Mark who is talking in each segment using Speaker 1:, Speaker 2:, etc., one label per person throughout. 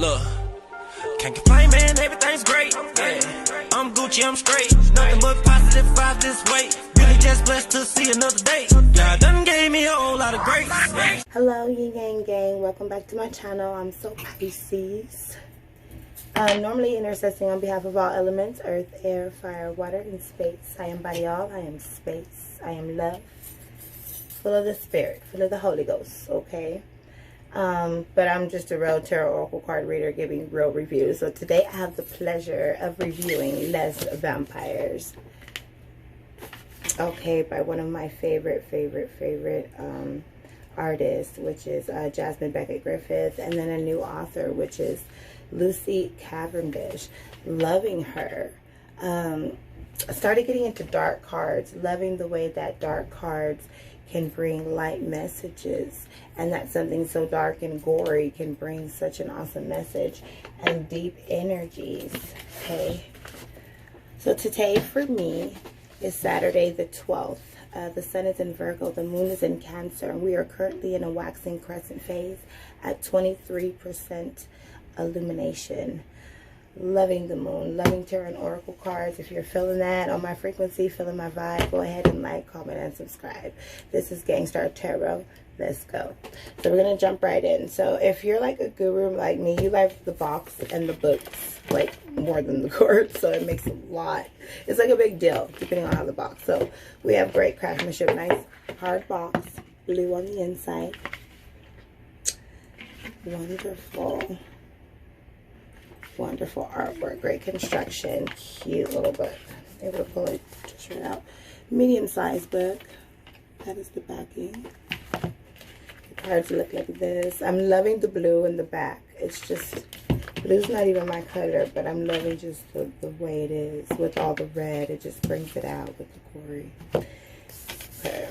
Speaker 1: Look, can't complain, man, everything's great. Yeah, I'm Gucci, I'm straight. Nothing but positive vibes this way. Really just blessed to see another day. God done gave me a whole lot of grace.
Speaker 2: Hello, Yin Gang. Welcome back to my channel. I'm so Pisces. Normally intercessing on behalf of all elements, earth, air, fire, water, and space. I embody all. I am space. I am love. Full of the spirit. Full of the Holy Ghost. Okay? But I'm just a real tarot oracle card reader giving real reviews. So today I have the pleasure of reviewing Les Vampires. Okay, by one of my favorite artists, which is Jasmine Beckett Griffith, and then a new author, which is Lucy Cavendish. Loving her. I started getting into dark cards, loving the way that dark cards can bring light messages, and that something so dark and gory can bring such an awesome message and deep energies. Okay, so today for me is Saturday the 12th. The sun is in Virgo, the moon is in Cancer, and we are currently in a waxing crescent phase at 23% illumination. Loving the moon, loving tarot and oracle cards. If you're feeling that on my frequency, feeling my vibe, go ahead and like, comment, and subscribe. This is Gangstar Tarot. Let's go. So we're going to jump right in. So if you're like a guru like me, you like the box and the books like more than the cards. So it makes a lot. It's like a big deal depending on how the box. So we have great craftsmanship. Nice hard box. Blue on the inside. Wonderful. Wonderful artwork, great construction, cute little book. Able to pull it just right out. Medium-sized book. That is the backing. The cards look like this. I'm loving the blue in the back. It's just, blue's not even my color, but I'm loving just the way it is with all the red. It just brings it out with the gory. Okay.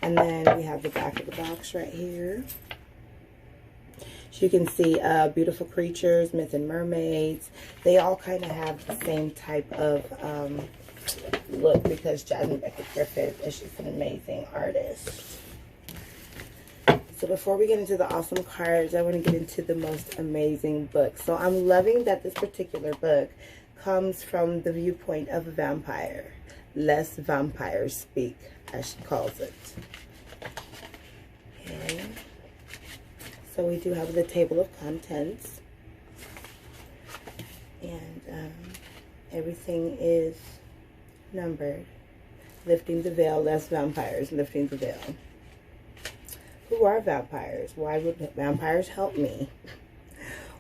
Speaker 2: And then we have the back of the box right here. You can see beautiful creatures, myths and mermaids. They all kind of have the same type of look because Jasmine Beckett Griffith is just an amazing artist. So before we get into the awesome cards, I want to get into the most amazing book. So I'm loving that this particular book comes from the viewpoint of a vampire. Les Vampires Speak, as she calls it. Okay. So we do have the table of contents, and everything is numbered. Lifting the veil, Les Vampires, lifting the veil. Who are vampires? Why would vampires help me?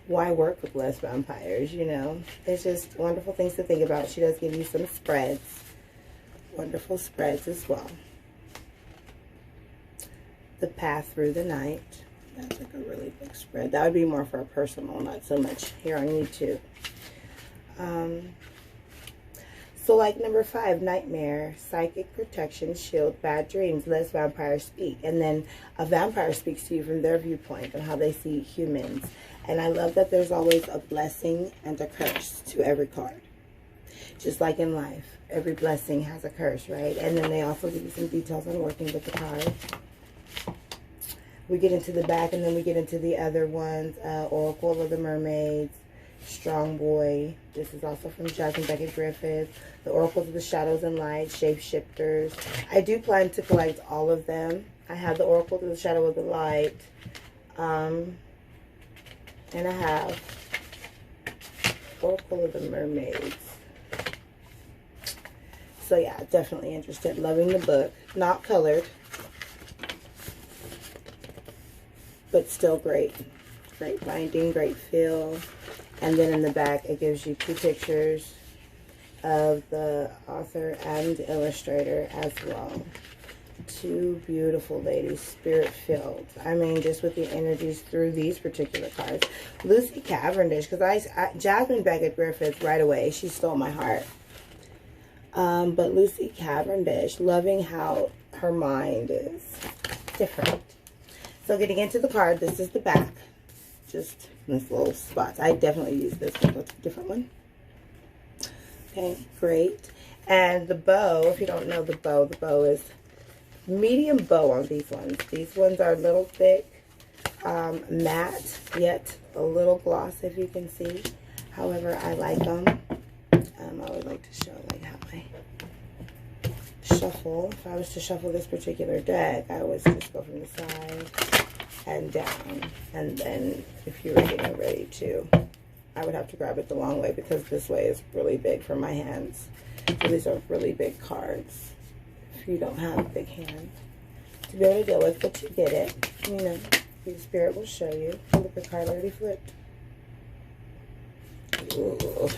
Speaker 2: Why work with Les Vampires? You know, there's just wonderful things to think about. She does give you some spreads, wonderful spreads as well. The Path Through the Night. That's like a really big spread. That would be more for a personal, not so much here on YouTube. So like number 5, Nightmare, Psychic Protection, Shield, Bad Dreams, Les Vampires Speak. And then a vampire speaks to you from their viewpoint and how they see humans. And I love that there's always a blessing and a curse to every card. Just like in life, every blessing has a curse, right? And then they also give you some details on working with the cards. We get into the back, and then we get into the other ones. Oracle of the Mermaids, Strong Boy. This is also from Jasmine Beckett Griffith. The Oracles of the Shadows and Light, Shapeshifters. I do plan to collect all of them. I have the Oracle of the Shadow of the Light. And I have Oracle of the Mermaids. So yeah, definitely interested. Loving the book. Not colored, but still great. Great binding, great feel. And then in the back, it gives you 2 pictures of the author and the illustrator as well. 2 beautiful ladies, spirit-filled. I mean, just with the energies through these particular cards. Lucy Cavendish, because Jasmine Beckett Griffith, right away, she stole my heart. But Lucy Cavendish, loving how her mind is different. So getting into the card, this is the back. Just this little spots. I definitely use this one. Go to a different one. Okay, great. And the bow, if you don't know the bow is medium bow on these ones. These ones are a little thick. matte, yet a little gloss, if you can see. However, I like them. I would like to show like how I shuffle. If I was to shuffle this particular deck, I would just go from the side and down. And then if you were getting ready to, I would have to grab it the long way because this way is really big for my hands. So these are really big cards if you don't have big hands to be able to deal with, but you get it. You know, the spirit will show you. Look at the card already flipped. Ooh,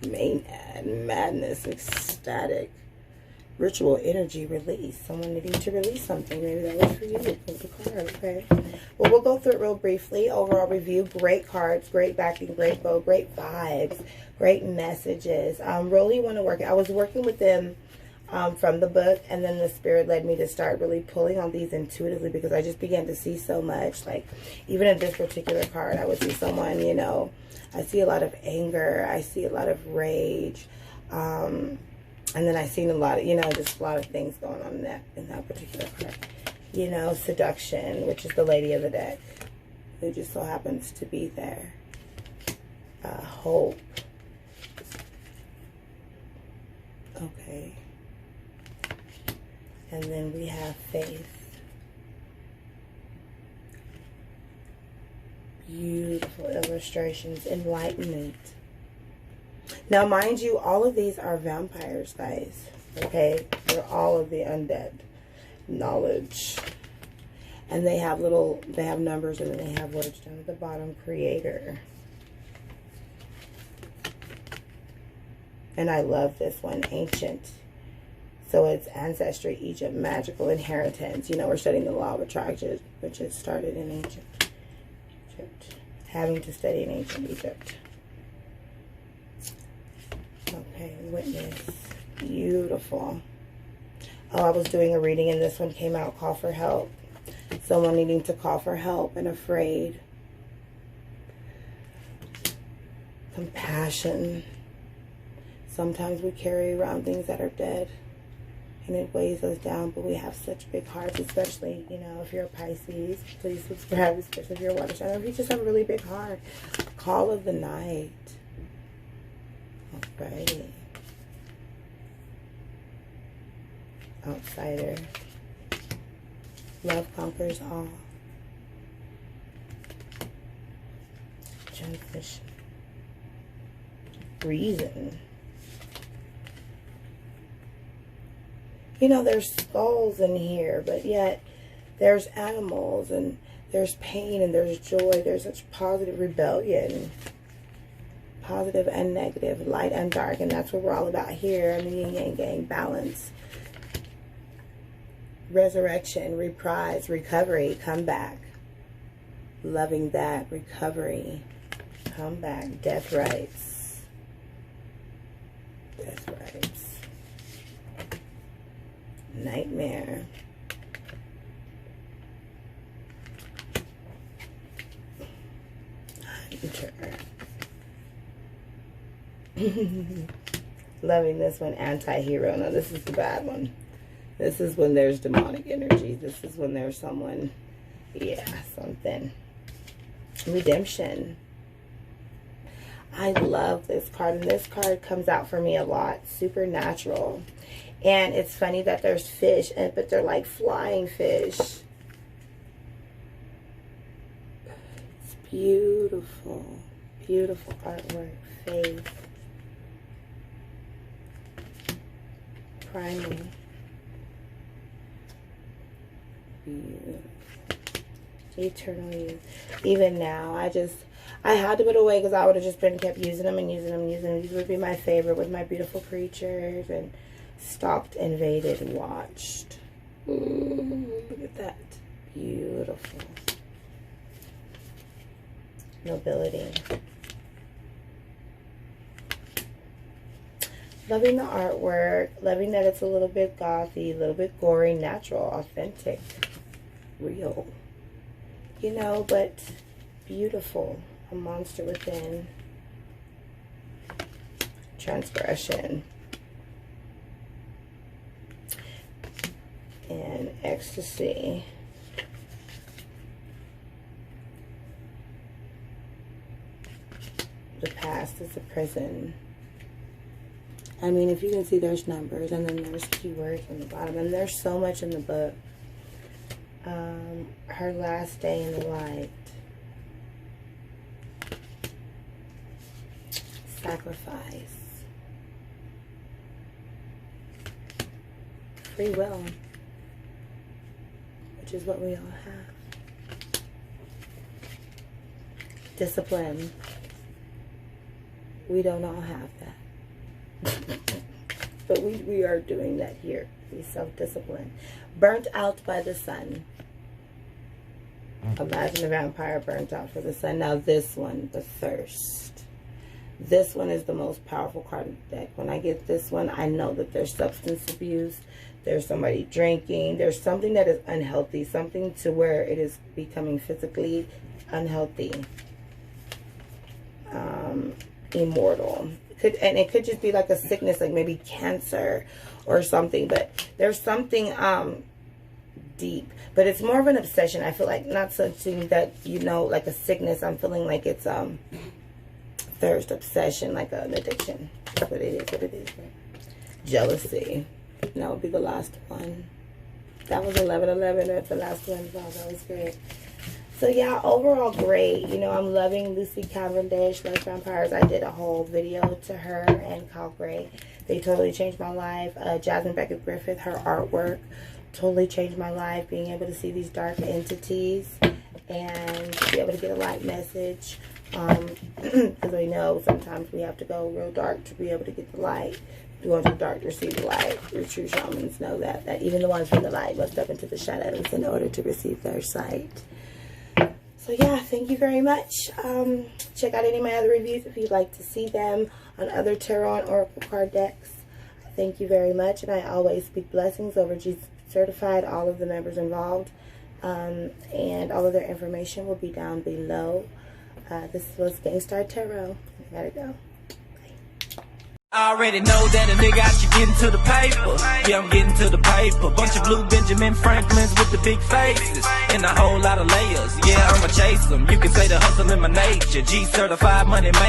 Speaker 2: madness, ecstatic, ritual, energy, release. Someone needing to release something. Maybe that was for you. Flip the card, okay? Well, we'll go through it real briefly. Overall review, great cards, great backing, great bow, great vibes, great messages. Really want to work. I was working with them from the book, and then the spirit led me to start really pulling on these intuitively because I just began to see so much. Like, even in this particular card, I would see someone, you know, I see a lot of anger, I see a lot of rage, and then I seen a lot of, you know, just a lot of things going on in that particular card. You know, seduction, which is the lady of the deck, who just so happens to be there. Hope. Okay. And then we have faith. Beautiful illustrations, enlightenment. Now, mind you, all of these are vampires, guys. Okay? They're all of the undead knowledge. And they have numbers, and then they have words down at the bottom. Creator. And I love this one, ancient. So it's ancestry, Egypt, magical inheritance. You know, we're studying the law of attraction, which has started in ancient Egypt. Having to study in ancient Egypt. Okay, witness. Beautiful. Oh, I was doing a reading and this one came out, call for help. Someone needing to call for help and afraid. Compassion. Sometimes we carry around things that are dead and it weighs us down, but we have such big hearts, especially, you know, if you're a Pisces, please subscribe, especially if you're a water sign, or if you just have a really big heart. Call of the night. Alrighty. Outsider. Love conquers all. Transmission. Reason. You know, there's skulls in here, but yet there's animals and there's pain and there's joy. There's such positive rebellion. Positive and negative, light and dark, and that's what we're all about here in the Yin Yang Gang. Balance. Resurrection, reprise, recovery, comeback. Loving that, recovery, comeback, death rights. Death rights. Nightmare. Hunter. Loving this one, anti-hero. Now this is the bad one. This is when there's demonic energy. This is when there's someone, yeah, something. Redemption. I love this card, and this card comes out for me a lot. Supernatural. And it's funny that there's fish, but they're like flying fish. It's beautiful. Beautiful artwork. Faith. Primal. Beautiful. Eternal youth. Even now, I had to put away because I would have just kept using them and using them and using them. These would be my favorite with my beautiful creatures and stalked, invaded, watched. Ooh, look at that. Beautiful. Nobility. Loving the artwork. Loving that it's a little bit gothy, a little bit gory, natural, authentic, real. You know, but beautiful. A monster within. Transgression. And ecstasy. this is a prison. I mean, if you can see, there's numbers, and then there's keywords on the bottom, and there's so much in the book. Her last day in the light. Sacrifice. Free will. Which is what we all have. Discipline. We don't all have that. But we are doing that here. We self-discipline. Burnt out by the sun. Imagine a vampire burnt out for the sun. Now this one, the thirst. This one is the most powerful card in the deck. When I get this one, I know that there's substance abuse. There's somebody drinking. There's something that is unhealthy. Something to where it is becoming physically unhealthy. Immortal. And it could just be like a sickness, like maybe cancer or something. But there's something deep. But it's more of an obsession. I feel like not something that, you know, like a sickness. I'm feeling like it's thirst, obsession, like an addiction. That's what it is. What it is. Jealousy. And that would be the last one. That was 11/11. That's the last one. Wow, that was great. So yeah, overall great. You know, I'm loving Lucy Cavendish, Love Vampires. I did a whole video to her and Kyle Gray. They totally changed my life. Jasmine Beckett Griffith, her artwork totally changed my life. Being able to see these dark entities and be able to get a light message. Because we know sometimes we have to go real dark to be able to get the light. If you go into the dark to receive the light, your true shamans know that even the ones from the light must step into the shadows in order to receive their sight. So yeah, thank you very much. Check out any of my other reviews if you'd like to see them on other tarot and oracle card decks. Thank you very much, and I always speak blessings over Jesus Certified, all of the members involved, and all of their information will be down below. This was Gangstar Tarot. I gotta go.
Speaker 1: I already know that a nigga out you getting to the paper. Yeah, I'm getting to the paper. Bunch of blue Benjamin Franklins with the big faces and a whole lot of layers. Yeah, I'ma chase them. You can say the hustle in my nature. G certified money maker.